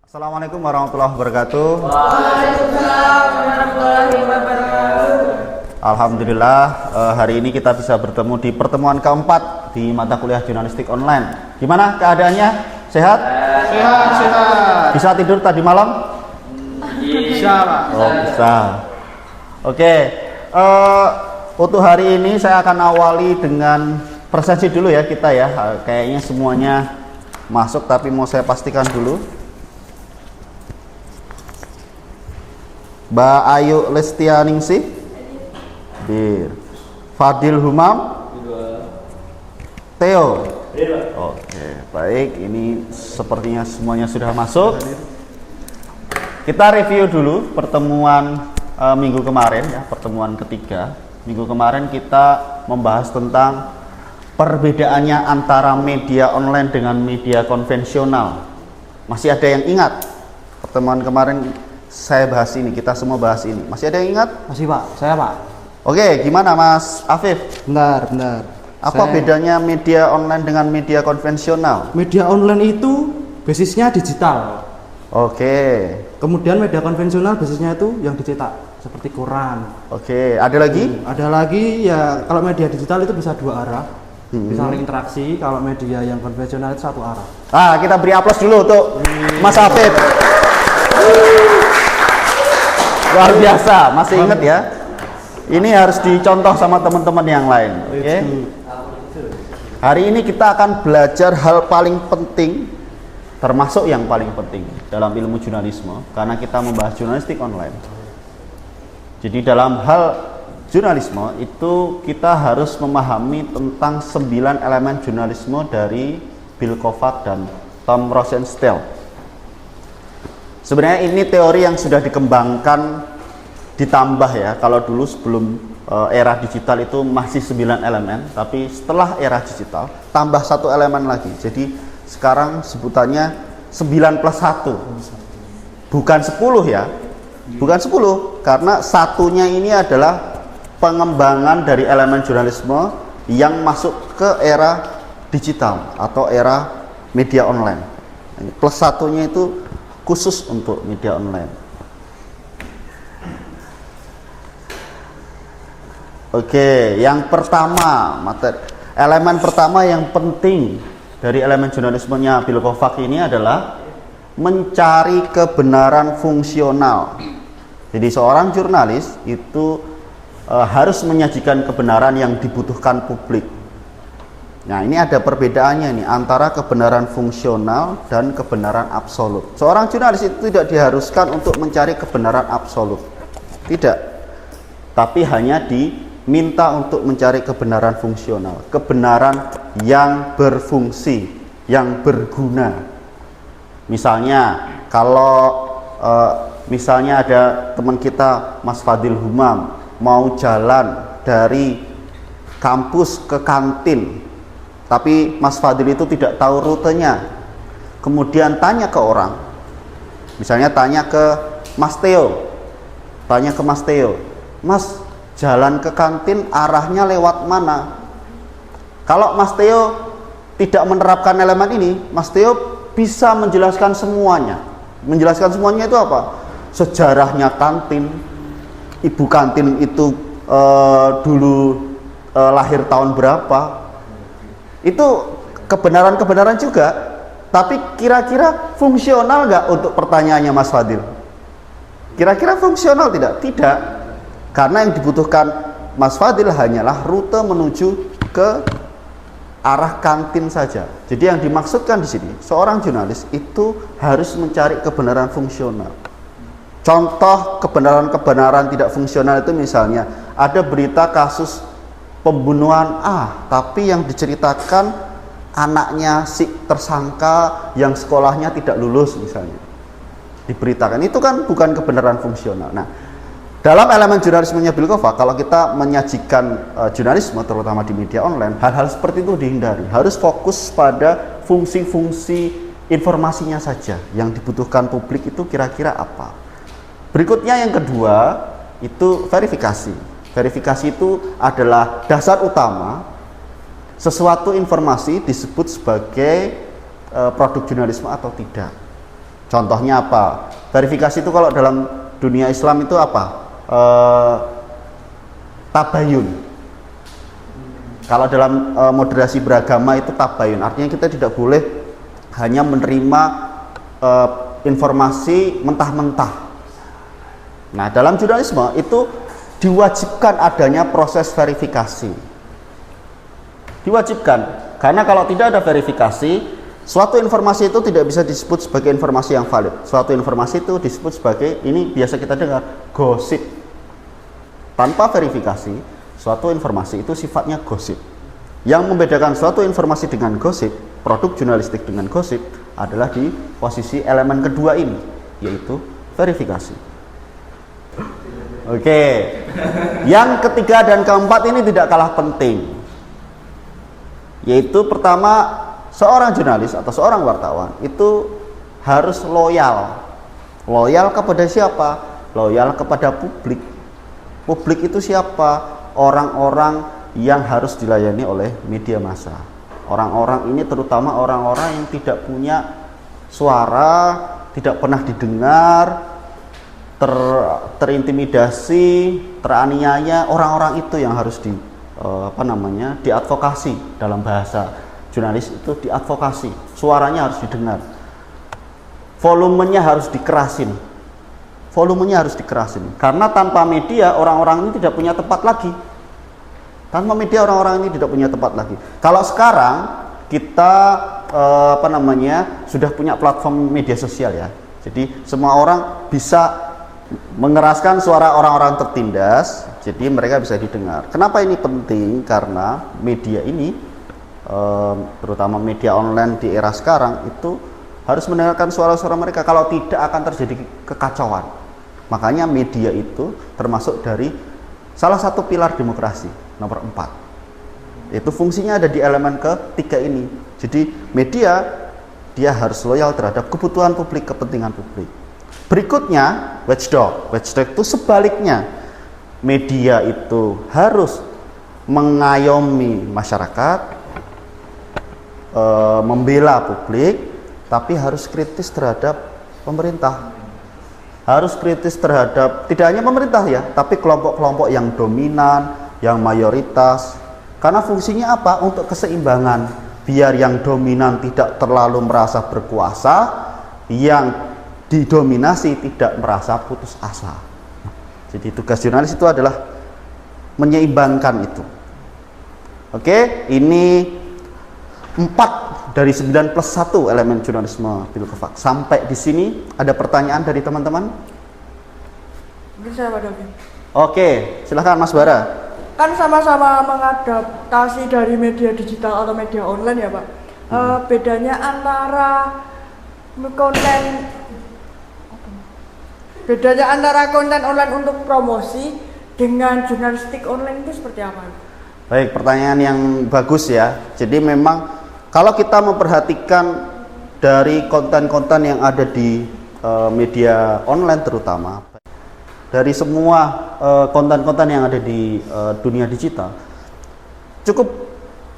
Assalamualaikum warahmatullahi wabarakatuh. Waalaikumsalam warahmatullahi wabarakatuh. Alhamdulillah, hari ini kita bisa bertemu di pertemuan keempat di mata kuliah jurnalistik online. Gimana keadaannya? Sehat? Sehat. Bisa tidur tadi malam? Bisa, Pak. Oh, bisa. Oke, untuk hari ini saya akan awali dengan presensi dulu ya kita ya. Kayaknya semuanya masuk, tapi mau saya pastikan dulu. Mbak Ayu Lestianingsih, Bir. Fadil Humam, Theo. Oke, baik. Ini sepertinya semuanya sudah masuk. Kita review dulu pertemuan minggu kemarin ya, pertemuan ketiga. Minggu kemarin kita membahas tentang perbedaannya antara media online dengan media konvensional. Masih ada yang ingat pertemuan kemarin saya bahas ini, kita semua bahas ini. Masih ada yang ingat? Masih, Pak. Saya, Pak. Oke, gimana Mas Afif? Benar. Apa bedanya media online dengan media konvensional? Media online itu basisnya digital. Oke. Kemudian media konvensional basisnya itu yang dicetak, seperti koran. Oke, ada lagi? Ada lagi ya, kalau media digital itu bisa dua arah. Bisa saling interaksi. Kalau media yang konvensional itu satu arah. Kita beri aplaus dulu untuk Mas Afif. Luar biasa, masih inget ya? Ini harus dicontoh sama teman-teman yang lain. Oke. Hari ini kita akan belajar hal paling penting, termasuk yang paling penting dalam ilmu jurnalisme, karena kita membahas jurnalistik online. Jadi dalam hal jurnalisme itu kita harus memahami tentang 9 elemen jurnalisme dari Bill Kovac dan Tom Rosenstiel. Sebenarnya ini teori yang sudah dikembangkan ditambah ya. Kalau dulu sebelum era digital itu masih 9 elemen, tapi setelah era digital tambah 1 elemen lagi. Jadi sekarang sebutannya 9 plus 1. Bukan 10 ya. Bukan 10, karena satunya ini adalah pengembangan dari elemen jurnalisme yang masuk ke era digital atau era media online. Plus satunya itu khusus untuk media online. Oke, yang pertama, elemen pertama yang penting dari elemen jurnalismenya Bill Kovac ini adalah mencari kebenaran fungsional. Jadi seorang jurnalis itu harus menyajikan kebenaran yang dibutuhkan publik. Nah, ini ada perbedaannya nih antara kebenaran fungsional dan kebenaran absolut. Seorang jurnalis itu tidak diharuskan untuk mencari kebenaran absolut. Tidak. Tapi hanya diminta untuk mencari kebenaran fungsional, kebenaran yang berfungsi, yang berguna. Misalnya, kalau misalnya ada teman kita Mas Fadil Humam mau jalan dari kampus ke kantin, tapi Mas Fadil itu tidak tahu rutenya. Kemudian tanya ke orang, misalnya tanya ke Mas Theo, Mas, jalan ke kantin arahnya lewat mana? Kalau Mas Theo tidak menerapkan elemen ini, Mas Theo bisa menjelaskan semuanya. Menjelaskan semuanya itu apa? Sejarahnya kantin, ibu kantin itu dulu lahir tahun berapa. Itu kebenaran-kebenaran juga, tapi kira-kira fungsional nggak untuk pertanyaannya Mas Fadil? Kira-kira fungsional tidak? Tidak, karena yang dibutuhkan Mas Fadil hanyalah rute menuju ke arah kantin saja. Jadi yang dimaksudkan di sini, seorang jurnalis itu harus mencari kebenaran fungsional. Contoh kebenaran-kebenaran tidak fungsional itu misalnya ada berita kasus pembunuhan tapi yang diceritakan anaknya si tersangka yang sekolahnya tidak lulus misalnya, diberitakan, itu kan bukan kebenaran fungsional. Nah, dalam elemen jurnalismenya Bill Kovac, kalau kita menyajikan jurnalisme terutama di media online, hal-hal seperti itu dihindari. Harus fokus pada fungsi-fungsi informasinya saja, yang dibutuhkan publik itu kira-kira apa. Berikutnya yang kedua itu verifikasi. Verifikasi itu adalah dasar utama sesuatu informasi disebut sebagai produk jurnalisme atau tidak. Contohnya apa? Verifikasi itu kalau dalam dunia Islam itu apa? Tabayun. Kalau dalam moderasi beragama itu tabayun, artinya kita tidak boleh hanya menerima informasi mentah-mentah. Nah, dalam jurnalisme itu diwajibkan adanya proses verifikasi. Diwajibkan, karena kalau tidak ada verifikasi, suatu informasi itu tidak bisa disebut sebagai informasi yang valid. Suatu informasi itu disebut sebagai, ini biasa kita dengar, gosip. Tanpa verifikasi, suatu informasi itu sifatnya gosip. Yang membedakan suatu informasi dengan gosip, produk jurnalistik dengan gosip, adalah di posisi elemen kedua ini, yaitu verifikasi. Oke. Yang ketiga dan keempat ini tidak kalah penting, yaitu pertama, seorang jurnalis atau seorang wartawan itu harus loyal. Loyal kepada siapa? Loyal kepada publik. Publik itu siapa? Orang-orang yang harus dilayani oleh media massa. Orang-orang ini terutama orang-orang yang tidak punya suara, tidak pernah didengar, terintimidasi, teraniaya. Orang-orang itu yang harus diadvokasi. Dalam bahasa jurnalis itu diadvokasi, suaranya harus didengar, volumenya harus dikerasin, karena tanpa media orang-orang ini tidak punya tempat lagi. Kalau sekarang kita sudah punya platform media sosial ya, jadi semua orang bisa mengeraskan suara orang-orang tertindas, jadi mereka bisa didengar. Kenapa ini penting? Karena media ini, terutama media online di era sekarang, itu harus mendengarkan suara-suara mereka, kalau tidak akan terjadi kekacauan. Makanya media itu termasuk dari salah satu pilar demokrasi, nomor 4. Itu fungsinya ada di elemen ketiga ini. Jadi media, dia harus loyal terhadap kebutuhan publik, kepentingan publik. Berikutnya, watchdog. Watchdog itu sebaliknya, media itu harus mengayomi masyarakat, membela publik, tapi harus kritis terhadap pemerintah. Harus kritis terhadap tidak hanya pemerintah ya, tapi kelompok-kelompok yang dominan, yang mayoritas. Karena fungsinya apa? Untuk keseimbangan, biar yang dominan tidak terlalu merasa berkuasa, yang didominasi tidak merasa putus asa. Jadi tugas jurnalis itu adalah menyeimbangkan itu. Oke, ini 4 dari 9 plus 1 elemen jurnalisme Bilkofak. Sampai di sini ada pertanyaan dari teman-teman? Bisa Pak Dovi. Oke, silahkan Mas Bara. Kan sama-sama mengadaptasi dari media digital atau media online ya Pak. Bedanya antara konten online untuk promosi dengan jurnalistik online itu seperti apa? Baik, pertanyaan yang bagus ya. Jadi memang kalau kita memperhatikan dari konten-konten yang ada di media online, terutama dari semua konten-konten yang ada di dunia digital, cukup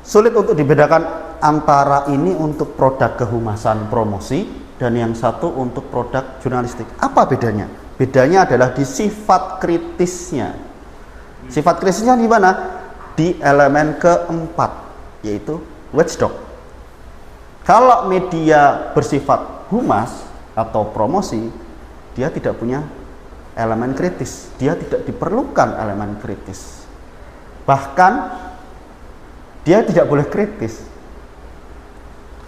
sulit untuk dibedakan antara ini untuk produk kehumasan promosi dan yang satu untuk produk jurnalistik. Apa bedanya? Bedanya adalah di sifat kritisnya. Sifat kritisnya di mana? Di elemen keempat, yaitu watchdog. Kalau media bersifat humas atau promosi, dia tidak punya elemen kritis, dia tidak diperlukan elemen kritis. Bahkan dia tidak boleh kritis.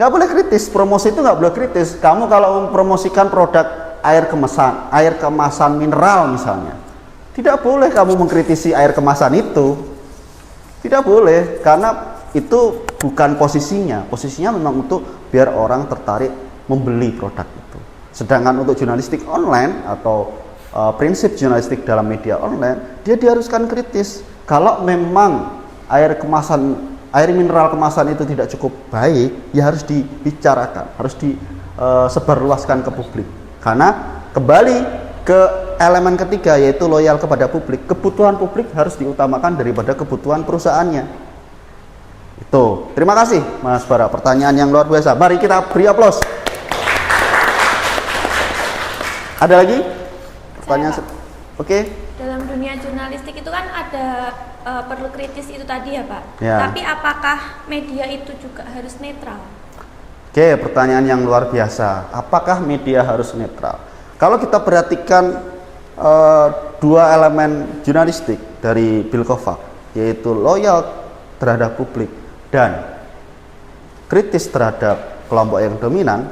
Gak boleh kritis, promosi itu gak boleh kritis. Kamu kalau mempromosikan produk air kemasan mineral misalnya, tidak boleh kamu mengkritisi air kemasan itu. Tidak boleh, karena itu bukan posisinya. Posisinya memang untuk biar orang tertarik membeli produk itu. Sedangkan untuk jurnalistik online atau prinsip jurnalistik dalam media online, dia diharuskan kritis. Kalau memang air mineral kemasan itu tidak cukup baik, ya harus dibicarakan, harus disebarluaskan ke publik. Karena kembali ke elemen ketiga, yaitu loyal kepada publik. Kebutuhan publik harus diutamakan daripada kebutuhan perusahaannya. Itu. Terima kasih Mas Bara, pertanyaan yang luar biasa. Mari kita beri aplaus. Ada lagi? Pertanyaan? Saya, Pak. Oke. Dalam dunia jurnalistik itu kan ada perlu kritis itu tadi ya Pak. Ya. Tapi apakah media itu juga harus netral? Oke, pertanyaan yang luar biasa. Apakah media harus netral? Kalau kita perhatikan dua elemen jurnalistik dari Bill Kovac, yaitu loyal terhadap publik dan kritis terhadap kelompok yang dominan,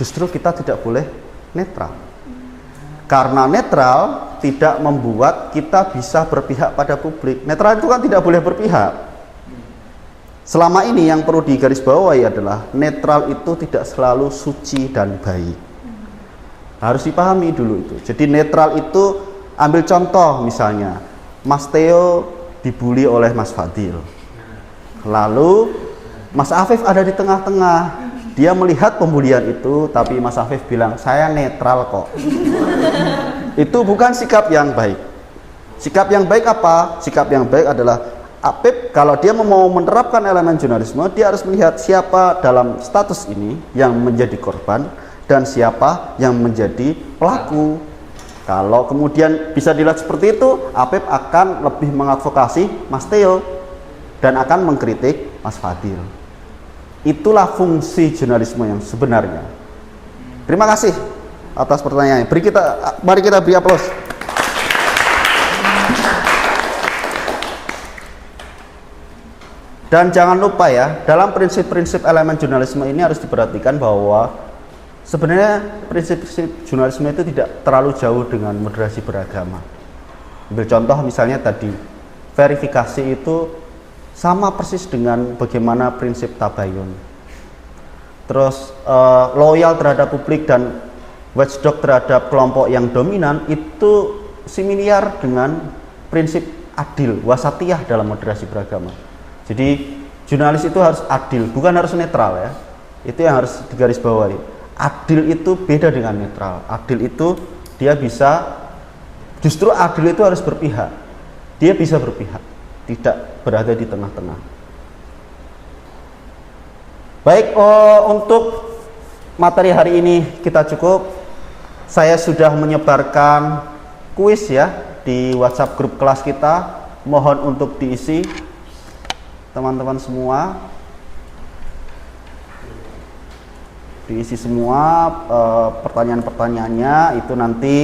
justru kita tidak boleh netral. Karena netral tidak membuat kita bisa berpihak pada publik. Netral itu kan tidak boleh berpihak. Selama ini yang perlu digarisbawahi adalah netral itu tidak selalu suci dan baik. Harus dipahami dulu itu. Jadi netral itu, ambil contoh misalnya, Mas Theo dibully oleh Mas Fadil. Lalu Mas Afif ada di tengah-tengah. Dia melihat pembulian itu, tapi Mas Afif bilang, saya netral kok. Itu bukan sikap yang baik. Sikap yang baik apa? Sikap yang baik adalah Afif, kalau dia mau menerapkan elemen jurnalisme, dia harus melihat siapa dalam status ini yang menjadi korban dan siapa yang menjadi pelaku. Kalau kemudian bisa dilihat seperti itu, Afif akan lebih mengadvokasi Mas Theo dan akan mengkritik Mas Fadil. Itulah fungsi jurnalisme yang sebenarnya. Terima kasih atas pertanyaannya. Mari kita beri aplaus. Dan jangan lupa ya, dalam prinsip-prinsip elemen jurnalisme ini harus diperhatikan bahwa sebenarnya prinsip-prinsip jurnalisme itu tidak terlalu jauh dengan moderasi beragama. Ambil contoh misalnya tadi, verifikasi itu sama persis dengan bagaimana prinsip tabayun. Terus loyal terhadap publik dan watchdog terhadap kelompok yang dominan itu similiar dengan prinsip adil, wasatiyah dalam moderasi beragama. Jadi jurnalis itu harus adil, bukan harus netral ya. Itu yang harus digarisbawahi. Adil itu beda dengan netral. Adil itu dia bisa, justru adil itu harus berpihak. Dia bisa berpihak, tidak berada di tengah-tengah. Baik, untuk materi hari ini kita cukup. Saya sudah menyebarkan kuis ya di WhatsApp grup kelas kita. Mohon untuk diisi teman-teman semua. Diisi semua pertanyaan-pertanyaannya, itu nanti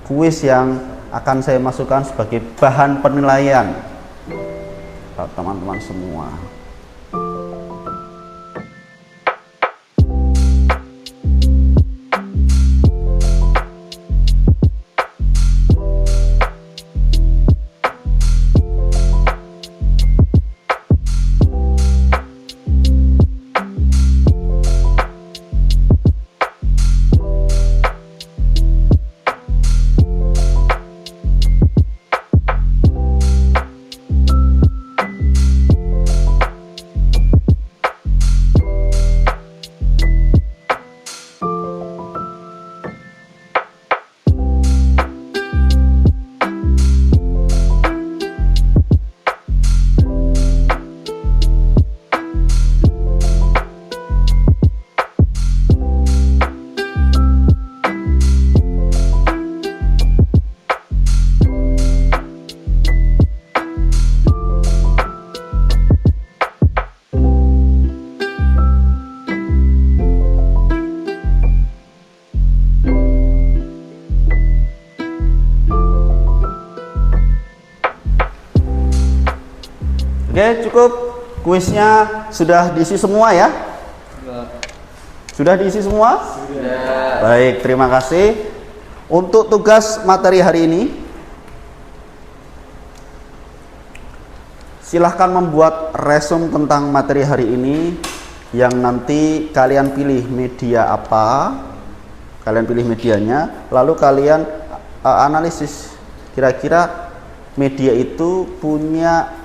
kuis yang akan saya masukkan sebagai bahan penilaian teman-teman semua. Oke, cukup. Kuisnya sudah diisi semua ya? Sudah diisi semua? Sudah. Baik, terima kasih. Untuk tugas materi hari ini, silahkan membuat resume tentang materi hari ini, yang nanti kalian pilih media apa, kalian pilih medianya, lalu kalian analisis kira-kira media itu punya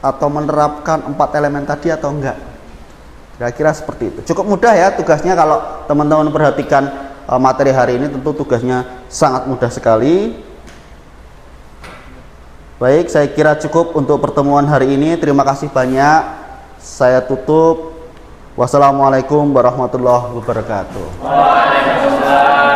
atau menerapkan 4 elemen tadi atau enggak. Kira-kira seperti itu. Cukup mudah ya tugasnya. Kalau teman-teman perhatikan materi hari ini, tentu tugasnya sangat mudah sekali. Baik, saya kira cukup untuk pertemuan hari ini. Terima kasih banyak. Saya tutup. Wassalamualaikum warahmatullahi wabarakatuh. Waalaikumsalam.